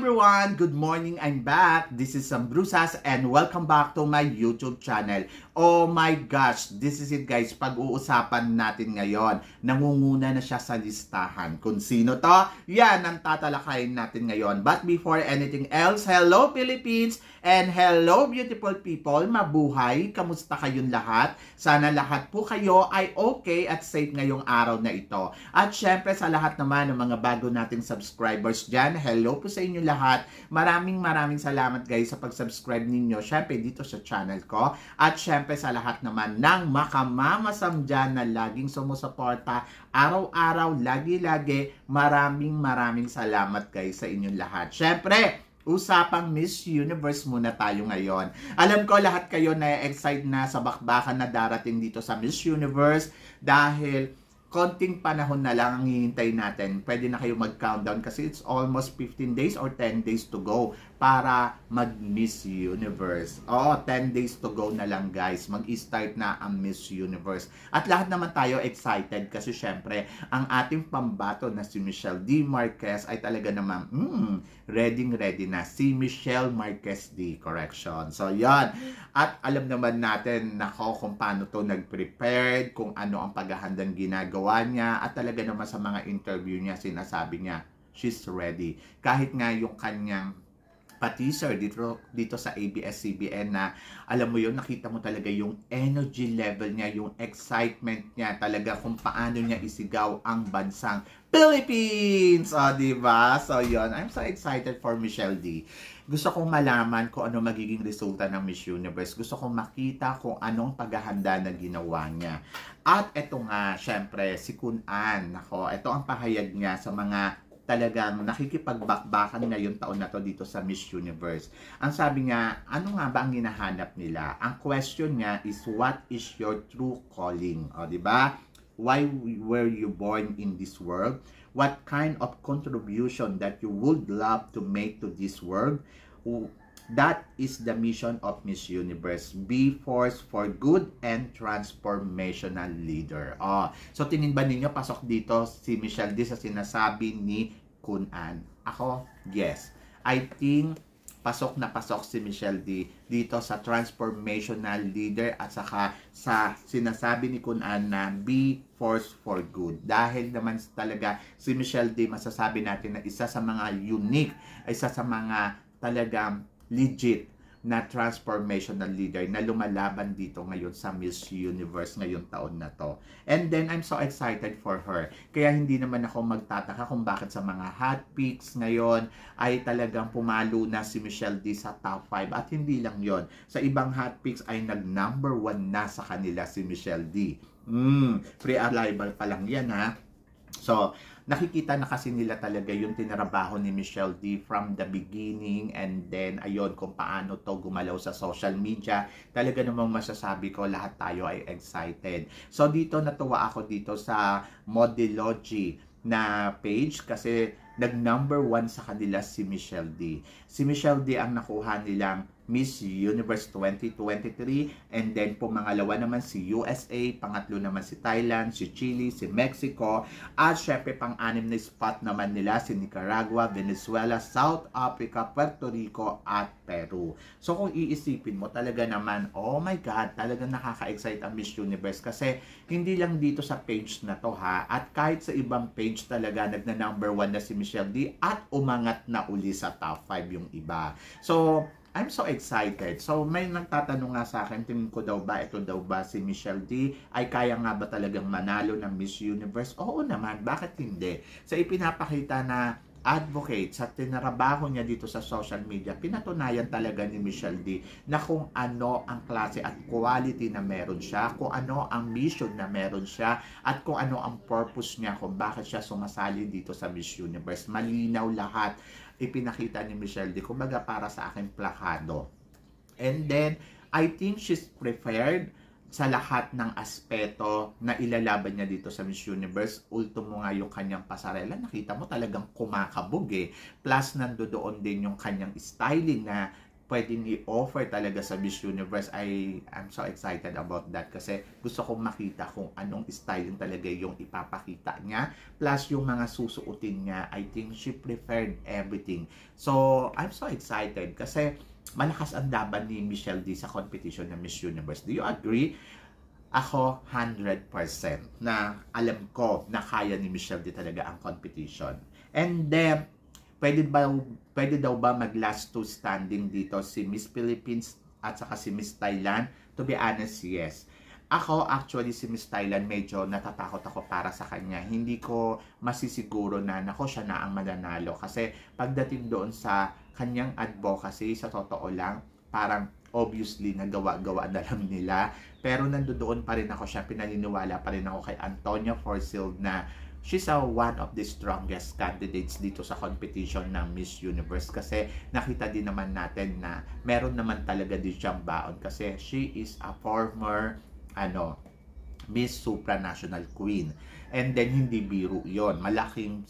everyone! Good morning, I'm back. This is Sam Brusas and welcome back to my YouTube channel. Oh my gosh, this is it guys. Pag-uusapan natin ngayon, nangunguna na siya sa listahan. Kung sino to, yan ang tatalakayin natin ngayon. But before anything else, hello Philippines and hello beautiful people. Mabuhay, kamusta kayong lahat? Sana lahat po kayo ay okay at safe ngayong araw na ito. At syempre sa lahat naman ng mga bago nating subscribers dyan, hello po sa inyo lahat. Maraming salamat guys sa pag-subscribe ninyo. Syempre dito sa channel ko. At syempre sa lahat naman ng makamamasam dyan na laging sumusuporta araw-araw, lagi-lagi. Maraming salamat guys sa inyong lahat. Syempre, usapang Miss Universe muna tayo ngayon. Alam ko lahat kayo na-excite na sa bakbakan na darating dito sa Miss Universe dahil konting panahon na lang ang hihintayin natin. Pwede na kayo mag-countdown kasi it's almost 15 days or 10 days to go para mag-Miss Universe. Oo, 10 days to go na lang guys. Mag-start na ang Miss Universe. At lahat naman tayo excited kasi syempre, ang ating pambato na si Michelle D. Marquez ay talaga naman, ready na. Si Michelle Marquez D. Correction. So, yan. At alam naman natin, kung paano to nag-prepared, kung ano ang paghahandang ginagawa niya, at talaga naman sa mga interview niya, sinasabi niya, she's ready. Kahit nga yung kanyang pa-teaser dito sa ABS-CBN na alam mo yun, nakita mo talaga yung energy level niya, yung excitement niya talaga kung paano niya isigaw ang bansang Philippines! O, diba? So, yun. I'm so excited for Michelle D. Gusto kong malaman kung ano magiging resulta ng Miss Universe. Gusto kong makita kung anong paghahanda na ginawa niya. At eto nga, syempre, si Kun An. Nako, ito ang pahayag niya sa mga talagang nakikipagbakbakan ngayong taon na to dito sa Miss Universe. Ang sabi niya, ano nga ba ang hinahanap nila? Ang question niya is, what is your true calling? O, diba? Why were you born in this world? What kind of contribution that you would love to make to this world? That is the mission of Miss Universe. Be force for good and transformational leader. Oh, so tingin ba ninyo pasok dito si Michelle D sa sinasabi ni Kun An? Ako, yes. I think pasok na pasok si Michelle D dito sa transformational leader at saka sa sinasabi ni Kun An na be force for good. Dahil naman talaga si Michelle D, masasabi natin na isa sa mga unique, isa sa mga talagang legit na transformational leader na lumalaban dito ngayon sa Miss Universe ngayong taon na to. And then, I'm so excited for her. Kaya hindi naman ako magtataka kung bakit sa mga hot picks ngayon ay talagang pumalo na si Michelle D sa top 5. At hindi lang yon, sa ibang hot picks ay nag-number 1 na sa kanila si Michelle D. Pre-arrival pa lang yan ha. So, nakikita na kasi nila talaga yung tinrabaho ni Michelle D from the beginning, and then ayun kung paano to gumalaw sa social media. Talaga namang masasabi ko lahat tayo ay excited. So dito natuwa ako dito sa Modelogy na page kasi nag-number 1 sa kanila si Michelle D. Si Michelle D ang nakuha nilang Miss Universe 2023, and then pumangalawa naman si USA, pangatlo naman si Thailand, si Chile, si Mexico, at syempre pang-anim na spot naman nila si Nicaragua, Venezuela, South Africa, Puerto Rico, at Peru. So kung iisipin mo talaga naman, oh my God, talagang nakaka-excite ang Miss Universe kasi hindi lang dito sa page na to ha, at kahit sa ibang page talaga nagna-number 1 na si Michelle D at umangat na uli sa top 5 yung iba. So I'm so excited. So, may nagtatanong nga sa akin, tingin ko daw ba, ito daw ba si Michelle D ay kaya nga ba talagang manalo ng Miss Universe? Oo naman, bakit hindi? Sa ipinapakita na advocate sa tinarabaho niya dito sa social media, pinatunayan talaga ni Michelle D na kung ano ang klase at quality na meron siya, kung ano ang mission na meron siya, at kung ano ang purpose niya, kung bakit siya sumasali dito sa Miss Universe. Malinaw lahat ipinakita ni Michelle D, kumbaga para sa aking plakado. And then, I think she's prepared sa lahat ng aspeto na ilalaban niya dito sa Miss Universe. Ultimo nga yung kanyang pasarela, nakita mo talagang kumakabog eh. Plus, nandoon din yung kanyang styling na pwedeng i-offer talaga sa Miss Universe. I'm so excited about that kasi gusto kong makita kung anong styling talaga yung ipapakita niya. Plus, yung mga susuotin niya, I think she preferred everything. So, I'm so excited kasi malakas ang laban ni Michelle D sa competition ng Miss Universe. Do you agree? Ako, 100% na alam ko na kaya ni Michelle D talaga ang competition. And then, pwede daw ba mag-last two standing dito si Miss Philippines at saka si Miss Thailand? To be honest, yes. Ako, actually, si Miss Thailand, medyo natatakot ako para sa kanya. Hindi ko masisiguro na nako siya na ang mananalo. Kasi pagdating doon sa kanyang advocacy, sa totoo lang, parang obviously nagawa-gawa na lang nila. Pero nandoon pa rin ako siya, pinaniniwala pa rin ako kay Antonia Forsyth na she's one of the strongest candidates dito sa competition ng Miss Universe kasi nakita din naman natin na meron naman talaga din siyang baon kasi she is a former Miss Supranational Queen. And then hindi biro 'yon. Malaking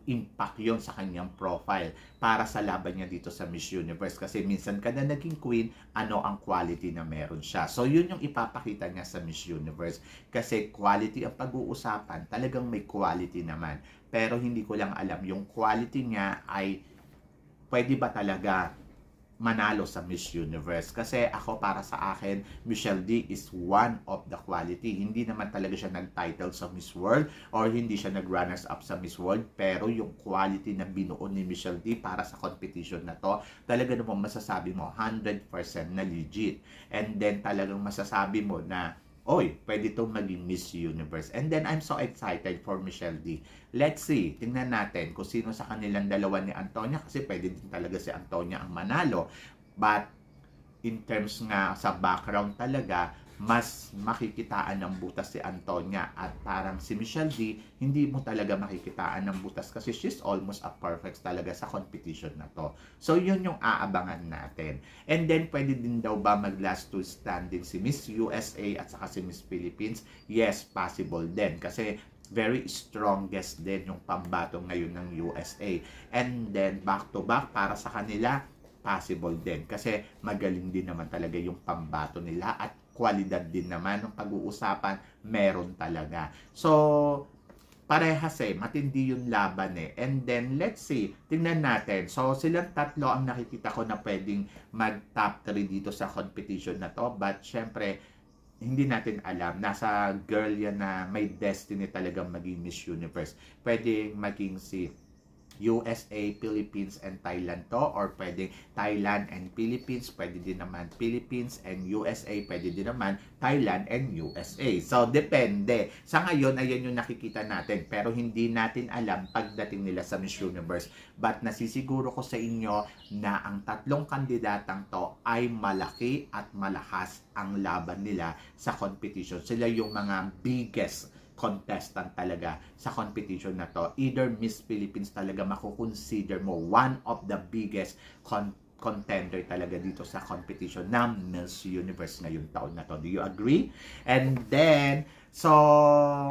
impact 'yon sa kanyang profile para sa laban niya dito sa Miss Universe kasi minsan ka na naging queen, ano ang quality na meron siya. So yun yung ipapakita niya sa Miss Universe kasi quality ang pag-uusapan, talagang may quality naman. Pero hindi ko lang alam yung quality niya ay pwede ba talaga manalo sa Miss Universe. Kasi ako, para sa akin, Michelle D is one of the quality. Hindi naman talaga siya nag-title sa Miss World or hindi siya nag-runners up sa Miss World. Pero yung quality na binuo ni Michelle D para sa competition na to, talaga naman masasabi mo 100% na legit. And then talagang masasabi mo na oy, pwede itong maging Miss Universe. And then, I'm so excited for Michelle D. Let's see, tingnan natin kung sino sa kanilang dalawa ni Antonia kasi pwede din talaga si Antonia ang manalo. But, in terms nga sa background talaga, mas makikitaan ng butas si Antonia at parang si Michelle D, hindi mo talaga makikitaan ng butas kasi she's almost a perfect talaga sa competition na to. So, yun yung aabangan natin. And then, pwede din daw ba mag-last two standing si Miss USA at saka si Miss Philippines? Yes, possible din kasi very strongest din yung pambato ngayon ng USA. And then, back to back para sa kanila, possible din kasi magaling din naman talaga yung pambato nila at kwalidad din naman ng pag-uusapan, meron talaga. So, parehas matindi yung laban And then, let's see, tingnan natin. So, silang tatlo ang nakikita ko na pwedeng mag-top 3 dito sa competition na to. But, syempre, hindi natin alam. Nasa girl yan na may destiny talagang maging Miss Universe. Pwedeng maging si USA, Philippines, and Thailand to, or pwedeng Thailand and Philippines, pwede din naman Philippines and USA, pwede din naman Thailand and USA. So, depende. Sa ngayon, ayan yung nakikita natin, pero hindi natin alam pagdating nila sa Miss Universe. But nasisiguro ko sa inyo na ang tatlong kandidatang to ay malaki at malakas ang laban nila sa competition. Sila yung mga biggest contestant talaga sa competition na to. Either Miss Philippines talaga makukonsider mo one of the biggest contender talaga dito sa competition ng Miss Universe ngayong taon na to. Do you agree? And then, so,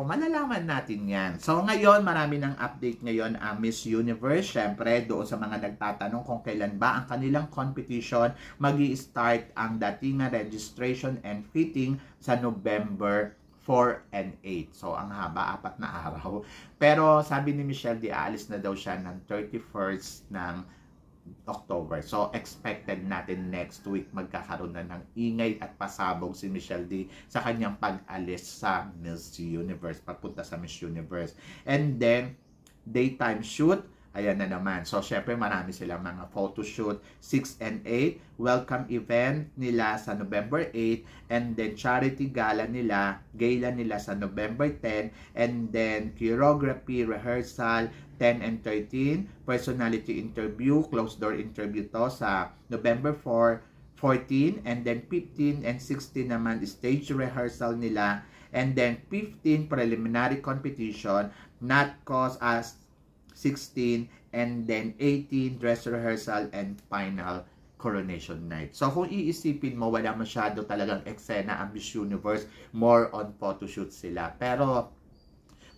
malalaman natin yan. So, ngayon, marami ng update ngayon ang Miss Universe. Syempre, doon sa mga nagtatanong kung kailan ba ang kanilang competition, magi-start ang dating na registration and fitting sa November 4 and 8. So, ang haba, 4 na araw. Pero, sabi ni Michelle D, aalis na daw siya ng 31st ng October. So, expected natin next week magkakaroon na ng ingay at pasabog si Michelle D sa kanyang pag-alis sa Miss Universe, papunta sa Miss Universe. And then, daytime shoot, ayan na naman. So, syempre, marami silang mga photoshoot, 6 and 8. Welcome event nila sa November 8. And then, charity gala nila sa November 10. And then, choreography, rehearsal, 10 and 13. Personality interview, closed door interview to sa November 4, 14. And then, 15 and 16 naman, stage rehearsal nila. And then, 15, preliminary competition, not cause as 16, and then 18, dress rehearsal, and final coronation night. So, kung iisipin mo, wala masyado talagang eksena ang Miss Universe, more on photoshoot sila. Pero,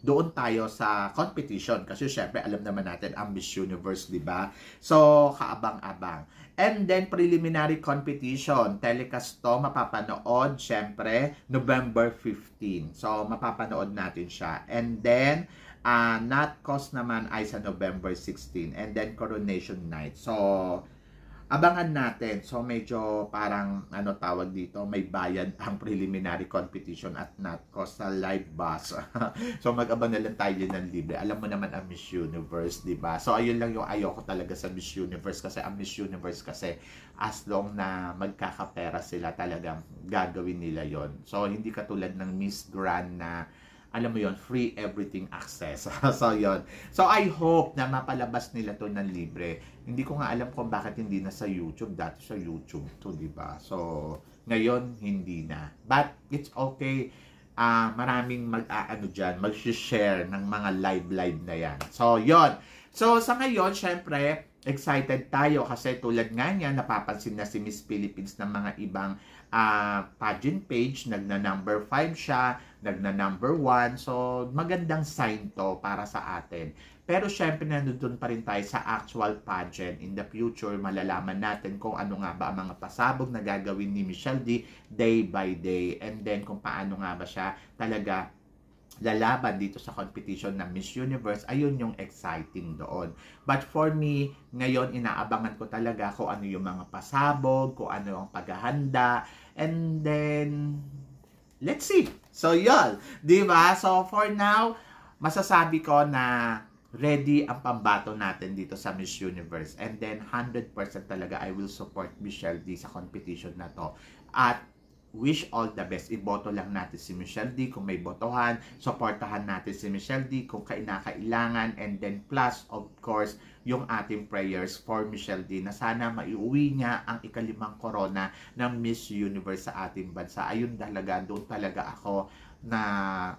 doon tayo sa competition. Kasi syempre, alam naman natin ang Miss Universe, di ba? So, kaabang-abang. And then, preliminary competition. Telecast to, mapapanood, syempre, November 15. So, mapapanood natin siya. And then, not cost naman ay sa November 16. And then, Coronation Night. So, abangan natin. So, medyo parang, ano tawag dito, may bayad ang preliminary competition at not cost sa live bus. So, mag-abang na lang tayo ng libre. Alam mo naman ang Miss Universe, di ba? So, ayun lang yung ayoko talaga sa Miss Universe kasi ang Miss Universe kasi as long na magkakapera sila talagang gagawin nila yon. So, hindi katulad ng Miss Grand na alam mo yon, free everything access. So, yon. So, I hope na mapalabas nila to ng libre. Hindi ko nga alam kung bakit hindi na sa YouTube. Dati sa YouTube to, di ba? So, ngayon, hindi na. But, it's okay. Maraming mag-share ng mga live na yan. So, yon. So, sa ngayon, syempre, excited tayo kasi tulad nga niya, napapansin na si Miss Philippines ng mga ibang pageant page, nagna-number 5 siya, nagna-number 1. So, magandang sign to para sa atin. Pero syempre, nandun pa rin tayo sa actual pageant. In the future, malalaman natin kung ano nga ba ang mga pasabog na gagawin ni Michelle D day by day. And then, kung paano nga ba siya talaga lalaban dito sa competition ng Miss Universe, ayun yung exciting doon. But for me, ngayon inaabangan ko talaga kung ano yung mga pasabog, kung ano yung paghahanda, and then, let's see. So, yun. Diba? So, for now, masasabi ko na ready ang pambato natin dito sa Miss Universe. And then, 100% talaga I will support Michelle D sa competition na to. At wish all the best. Iboto lang natin si Michelle D kung may botohan. Supportahan natin si Michelle D kung kailangan. And then plus, of course, yung ating prayers for Michelle D na sana maiuwi niya ang ika-5 corona ng Miss Universe sa ating bansa. Ayun talaga, doon talaga ako na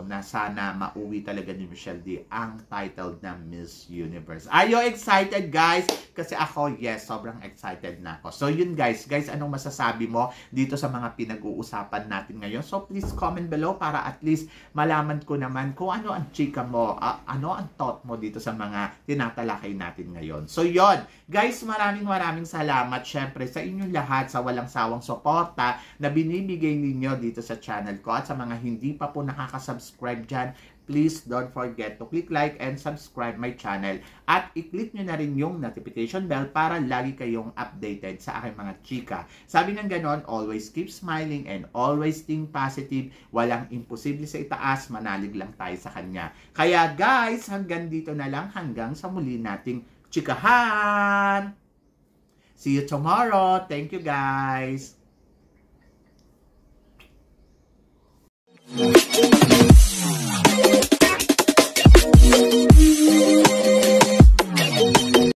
na sana mauwi talaga ni Michelle D ang title ng Miss Universe. Are you excited, guys? Kasi ako, yes, sobrang excited na ako. So yun, guys, anong masasabi mo dito sa mga pinag-uusapan natin ngayon? So please comment below para at least malaman ko naman kung ano ang chika mo, ano ang thought mo dito sa mga tinatalakay natin ngayon. So yun, guys, maraming salamat syempre sa inyong lahat sa walang sawang suporta na binibigay ninyo dito sa channel ko at sa mga hindi pa po nakaka-subscribe dyan, please don't forget to click like and subscribe my channel at i-click nyo na rin yung notification bell para lagi kayong updated sa aking mga chika. Sabi ng ganon, always keep smiling and always think positive. Walang imposible sa itaas, manalig lang tayo sa kanya. Kaya guys, hanggang dito na lang, hanggang sa muli nating chikahan! See you tomorrow! Thank you, guys!